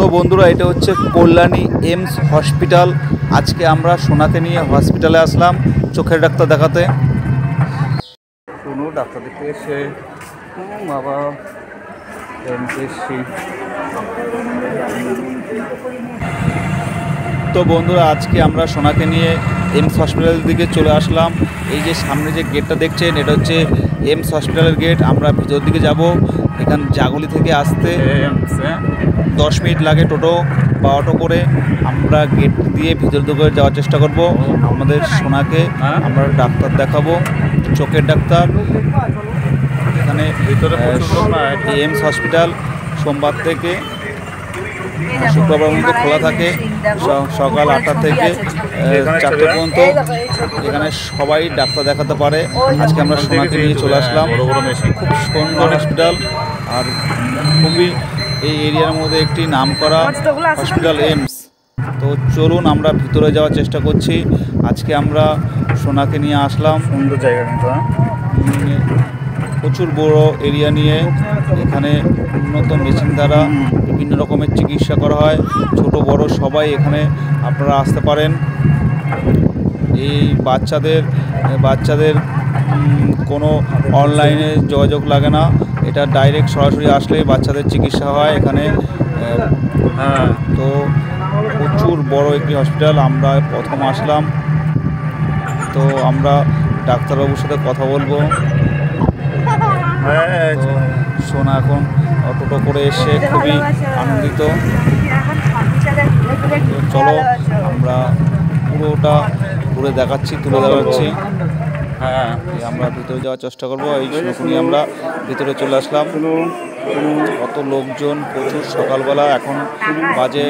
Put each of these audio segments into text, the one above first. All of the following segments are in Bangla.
তো বন্ধুরা, এটা হচ্ছে কল্যাণী এমস হসপিটাল। আজকে আমরা সোনাকে নিয়ে হসপিটালে আসলাম চোখের ডাক্তার দেখাতে। শুনো, ডাক্তার দেখতে এসে বাবা এসছি। তো বন্ধুরা, আজকে আমরা সোনাকে নিয়ে এমস হসপিটালের দিকে চলে আসলাম। এই যে সামনে যে গেটটা দেখছেন, এটা হচ্ছে এমস হসপিটালের গেট। আমরা ভিতর দিকে যাব। এখান জাগুলি থেকে আসতে 10 মিনিট লাগে টোটো বা অটো করে। আমরা গেট দিয়ে ভিতর দিকে যাওয়ার চেষ্টা করব। আমাদের সোনাকে আমরা ডাক্তার দেখাবো, চোখের ডাক্তার। এখানে এমস হসপিটাল সোমবার থেকে শুক্রবার পর্যন্ত খোলা থাকে, সকাল 8টা থেকে 4টে পর্যন্ত। এখানে সবাই ডাক্তার দেখাতে পারে। আজকে আমরা সোনাকে নিয়ে চলে আসলাম। খুব সুন্দর হসপিটাল, আর খুবই এই এরিয়ার মধ্যে একটি নামকরা হসপিটাল এমস। তো চলুন আমরা ভিতরে যাওয়ার চেষ্টা করছি। আজকে আমরা সোনাকে নিয়ে আসলাম। সুন্দর জায়গা কিন্তু প্রচুর বড় এরিয়া নিয়ে এখানে উন্নত মেশিন দ্বারা বিভিন্ন রকমের চিকিৎসা করা হয়। ছোট বড় সবাই এখানে আপনারা আসতে পারেন। এই বাচ্চাদের কোনো অনলাইনে যোগাযোগ লাগে না। এটা ডাইরেক্ট সরাসরি আসলেই বাচ্চাদের চিকিৎসা হয় এখানে। তো প্রচুর বড় একটি হসপিটাল। আমরা প্রথম আসলাম, তো আমরা ডাক্তারবাবুর সাথে কথা বলবো। সোনা এখন টোটো করে এসে খুবই আনন্দিত। চলো আমরা পুরোটা ঘুরে দেখাচ্ছি, তুলে দেখাচ্ছি। আমরা ভিতরে যাওয়ার চেষ্টা করবো। এই শুনে আমরা ভিতরে চলে আসলাম। কত লোকজন, প্রচুর সকালবেলা। এখন বাজে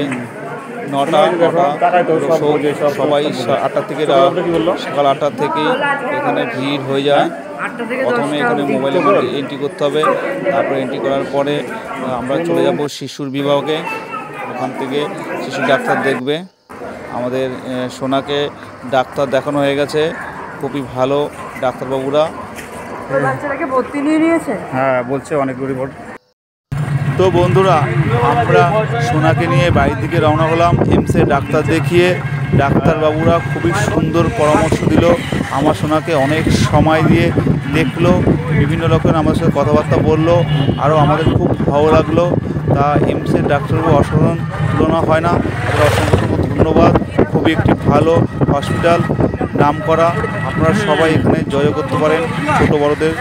9টা। সবাই 8টা থেকে, সকাল 8টার থেকেই এখানে ভিড় হয়ে যায়। প্রথমে এখানে মোবাইলে এন্ট্রি করতে হবে। তারপরে এন্ট্রি করার পরে আমরা চলে যাব শিশুর বিভাগে। ওখান থেকে শিশু ডাক্তার দেখবে। আমাদের সোনাকে ডাক্তার দেখানো হয়ে গেছে, খুবই ভালো ডাক্তারবাবুরা। বাচ্চাটাকে ভর্তি নিয়ে নিয়েছে, হ্যাঁ বলছে অনেকগুলো রিপোর্ট। তো বন্ধুরা, আমরা সোনাকে নিয়ে বাড়ির দিকে রওনা হলাম। এমসে ডাক্তার দেখিয়ে ডাক্তারবাবুরা খুবই সুন্দর পরামর্শ দিল। আমার সোনাকে অনেক সময় দিয়ে দেখলো, বিভিন্ন রকমের আমার সাথে কথাবার্তা বললো। আরও আমাদের খুব ভালো লাগলো। তা এমসের ডাক্তারবাবু অসাধারণ, তুলনা হয় না। তাদের অসংখ্য ধন্যবাদ। খুবই একটি ভালো হসপিটাল, নাম করা। আপনারা সবাই এখানে জয় করতে পারেন, ছোটো বড়দের।